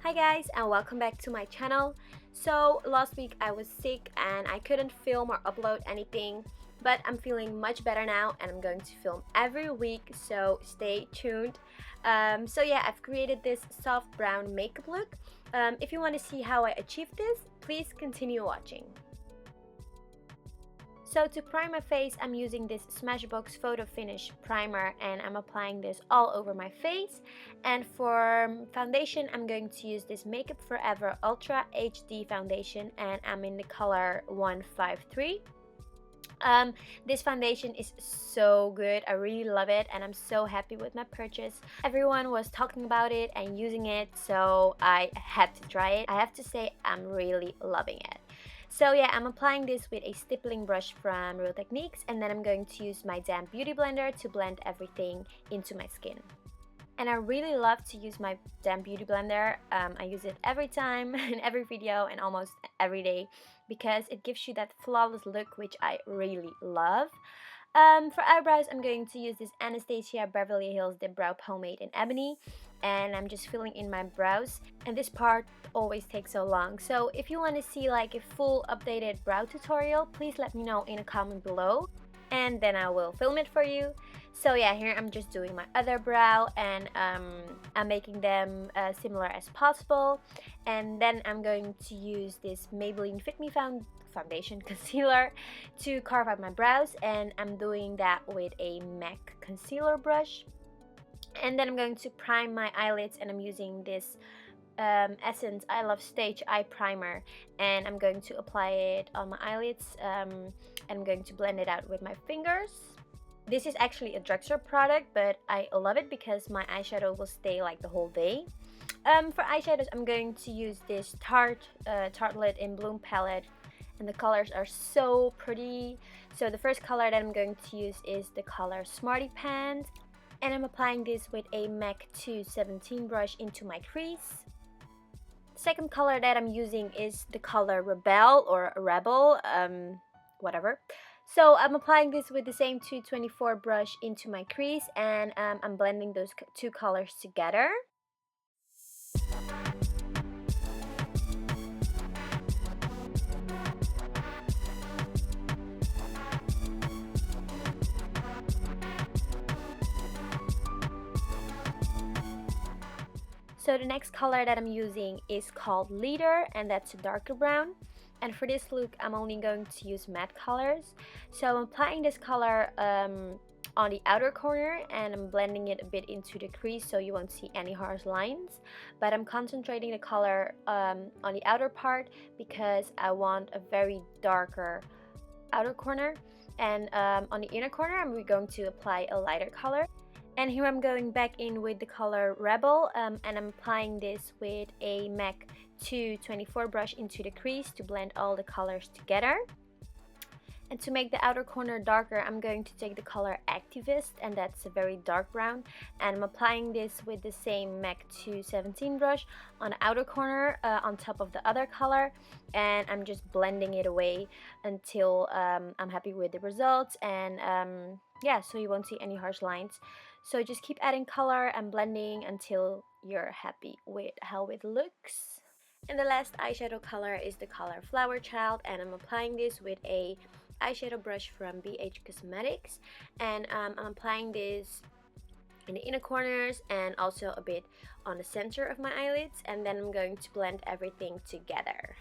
Hi guys, and welcome back to my channel. So last week I was sick and I couldn't film or upload anything, but I'm feeling much better now and I'm going to film every week, so stay tuned. So yeah, I've created this soft brown makeup look. If you want to see how I achieved this, please continue watching. So to prime my face, I'm using this Smashbox Photo Finish primer and I'm applying this all over my face. And for foundation, I'm going to use this Makeup Forever Ultra HD foundation and I'm in the color 153. This foundation is so good. I really love it and I'm so happy with my purchase. Everyone was talking about it and using it, so I had to try it. I have to say I'm really loving it. So yeah, I'm applying this with a stippling brush from Real Techniques, and then I'm going to use my damp beauty blender to blend everything into my skin. And I really love to use my damp beauty blender. I use it every time, in every video, and almost every day because it gives you that flawless look, which I really love. For eyebrows, I'm going to use this Anastasia Beverly Hills Dip Brow Pomade in Ebony, and I'm just filling in my brows, and this part always takes so long. So if you want to see like a full updated brow tutorial, please let me know in a comment below and then I will film it for you. So yeah, here I'm just doing my other brow and I'm making them similar as possible, and then I'm going to use this Maybelline Fit Me foundation concealer to carve out my brows, and I'm doing that with a MAC concealer brush. And then I'm going to prime my eyelids and I'm using this Essence I Love Stage Eye Primer, and I'm going to apply it on my eyelids and I'm going to blend it out with my fingers. This is actually a drugstore product, but I love it because my eyeshadow will stay like the whole day. For eyeshadows, I'm going to use this Tartelette in Bloom palette, and the colors are so pretty. So the first color that I'm going to use is the color Smarty Pants, and I'm applying this with a MAC 217 brush into my crease. The second color that I'm using is the color Rebel or Rebel, whatever. So I'm applying this with the same 224 brush into my crease, and I'm blending those two colors together. So the next color that I'm using is called Leader, and that's a darker brown. And for this look, I'm only going to use matte colors. So I'm applying this color on the outer corner and I'm blending it a bit into the crease so you won't see any harsh lines. But I'm concentrating the color on the outer part because I want a very darker outer corner. And on the inner corner, I'm going to apply a lighter color. And here I'm going back in with the color Rebel, and I'm applying this with a MAC 224 brush into the crease to blend all the colors together. And to make the outer corner darker, I'm going to take the color Activist, and that's a very dark brown, and I'm applying this with the same MAC 217 brush on the outer corner on top of the other color, and I'm just blending it away until I'm happy with the results. And yeah, so you won't see any harsh lines. So just keep adding color and blending until you're happy with how it looks. And the last eyeshadow color is the color Flower Child, and I'm applying this with a eyeshadow brush from BH Cosmetics, and I'm applying this in the inner corners and also a bit on the center of my eyelids, and then I'm going to blend everything together.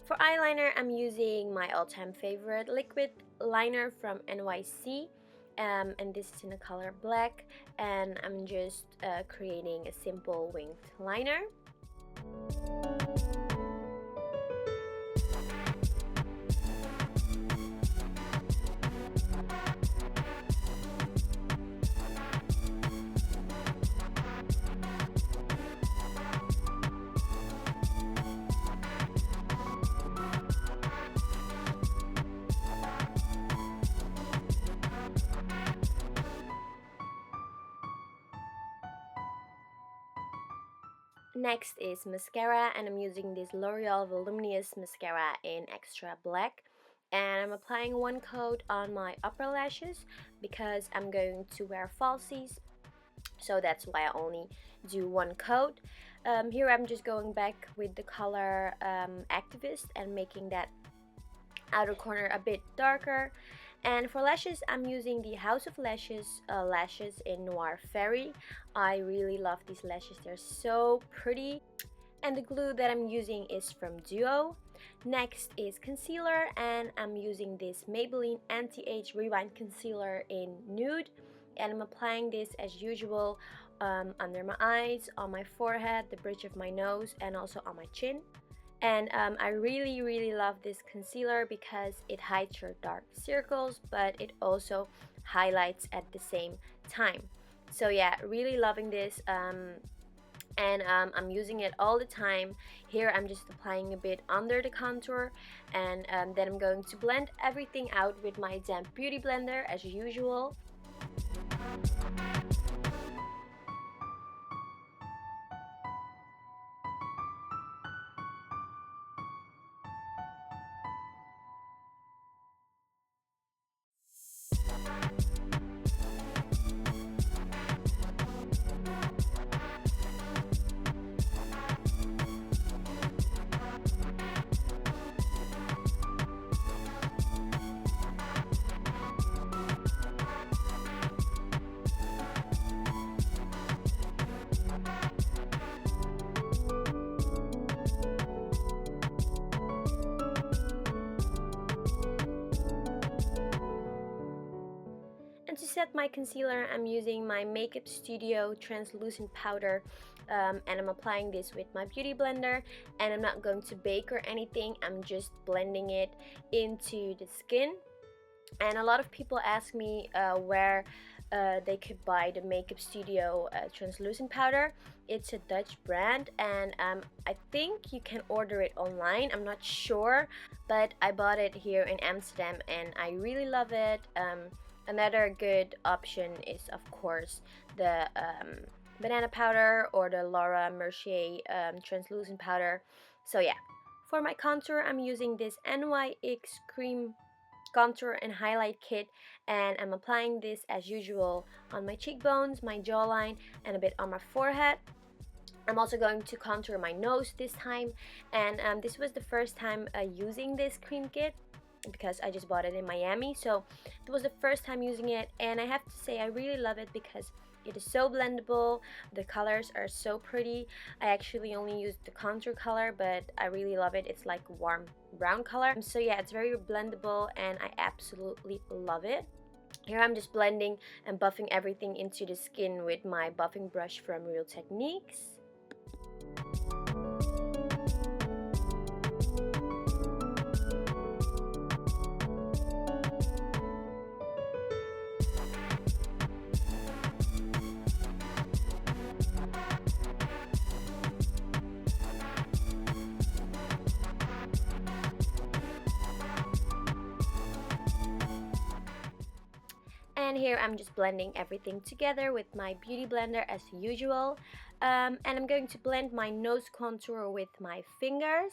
For eyeliner, I'm using my all-time favorite liquid liner from NYC, and this is in the color Black, and I'm just creating a simple winged liner. Next is mascara, and I'm using this L'Oreal Voluminous Mascara in Extra Black. And I'm applying one coat on my upper lashes because I'm going to wear falsies, so that's why I only do one coat. Here I'm just going back with the color Activist and making that outer corner a bit darker. And for lashes, I'm using the House of Lashes lashes in Noir Fairy. I really love these lashes, they're so pretty. And the glue that I'm using is from Duo. Next is concealer, and I'm using this Maybelline Anti-Age Rewind Concealer in Nude. And I'm applying this as usual under my eyes, on my forehead, the bridge of my nose, and also on my chin. And I really love this concealer because it hides your dark circles, but it also highlights at the same time. So yeah, really loving this. And I'm using it all the time. Here I'm just applying a bit under the contour, and then I'm going to blend everything out with my damp beauty blender as usual. And to set my concealer, I'm using my Makeup Studio translucent powder, and I'm applying this with my beauty blender. And I'm not going to bake or anything, I'm just blending it into the skin. And a lot of people ask me where they could buy the Makeup Studio translucent powder. It's a Dutch brand, and I think you can order it online, I'm not sure, but I bought it here in Amsterdam and I really love it. Another good option is of course the banana powder or the Laura Mercier translucent powder. So yeah, for my contour I'm using this NYX cream contour and highlight kit, and I'm applying this as usual on my cheekbones, my jawline, and a bit on my forehead. I'm also going to contour my nose this time, and this was the first time using this cream kit because I just bought it in Miami, so it was the first time using it, and I have to say I really love it because it is so blendable, the colors are so pretty. I actually only used the contour color, but I really love it. It's like warm brown color. So yeah, it's very blendable and I absolutely love it. Here I'm just blending and buffing everything into the skin with my buffing brush from Real Techniques. And here I'm just blending everything together with my beauty blender as usual. And I'm going to blend my nose contour with my fingers.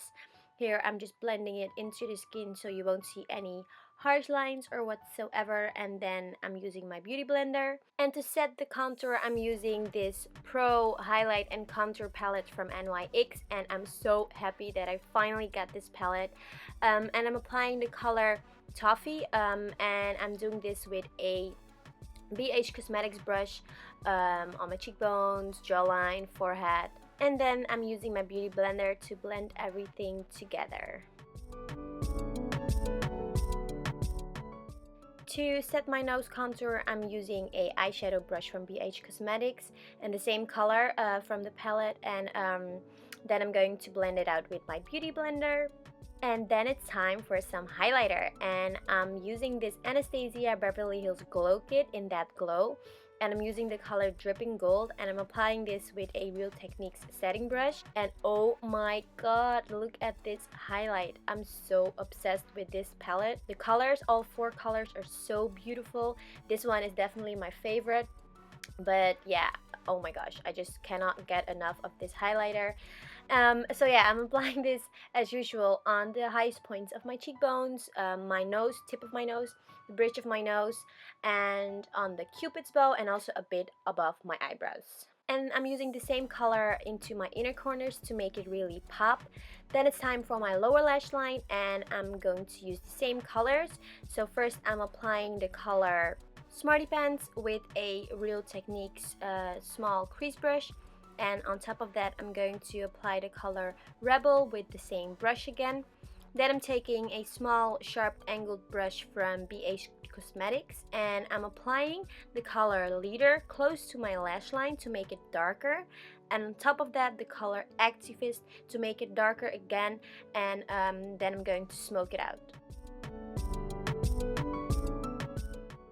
Here I'm just blending it into the skin so you won't see any harsh lines or whatsoever, and then I'm using my beauty blender. And to set the contour I'm using this Pro Highlight and Contour palette from NYX, and I'm so happy that I finally got this palette. And I'm applying the color Toffee, and I'm doing this with a BH Cosmetics brush on my cheekbones, jawline, forehead, and then I'm using my beauty blender to blend everything together. To set my nose contour, I'm using a eyeshadow brush from BH Cosmetics and the same color from the palette, and then I'm going to blend it out with my beauty blender. And then it's time for some highlighter, and I'm using this Anastasia Beverly Hills Glow Kit in That Glow, and I'm using the color Dripping Gold, and I'm applying this with a Real Techniques setting brush. And oh my god, look at this highlight. I'm so obsessed with this palette. The colors, all 4 colors, are so beautiful. This one is definitely my favorite, but yeah, oh my gosh, I just cannot get enough of this highlighter. So yeah, I'm applying this as usual on the highest points of my cheekbones, my nose, tip of my nose, the bridge of my nose, and on the cupid's bow, and also a bit above my eyebrows. And I'm using the same color into my inner corners to make it really pop. Then it's time for my lower lash line, and I'm going to use the same colors. So first I'm applying the color Smarty Pants with a Real Techniques small crease brush. And on top of that, I'm going to apply the color Rebel with the same brush again. Then I'm taking a small sharp angled brush from BH Cosmetics, and I'm applying the color Leader close to my lash line to make it darker. And on top of that, the color Activist to make it darker again, and then I'm going to smoke it out.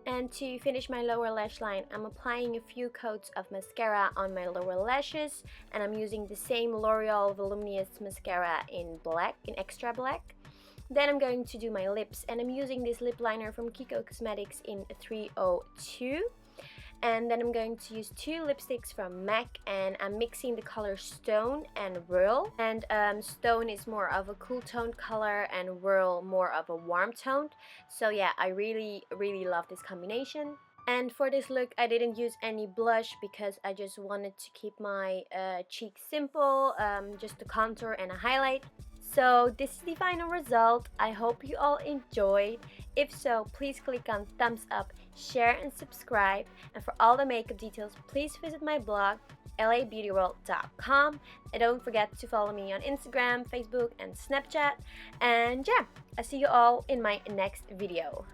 And to finish my lower lash line, I'm applying a few coats of mascara on my lower lashes, and I'm using the same L'Oreal Voluminous Mascara in black, in extra black. Then I'm going to do my lips, and I'm using this lip liner from Kiko Cosmetics in 302. And then I'm going to use two lipsticks from MAC, and I'm mixing the color Stone and Whirl. And Stone is more of a cool toned color, and Whirl more of a warm toned. So yeah, I really love this combination. And for this look, I didn't use any blush because I just wanted to keep my cheeks simple, just a contour and a highlight. So this is the final result. I hope you all enjoyed. If so, please click on thumbs up, share and subscribe. And for all the makeup details, please visit my blog, LABEAUTYWORLD.com. And don't forget to follow me on Instagram, Facebook and Snapchat. And yeah, I'll see you all in my next video.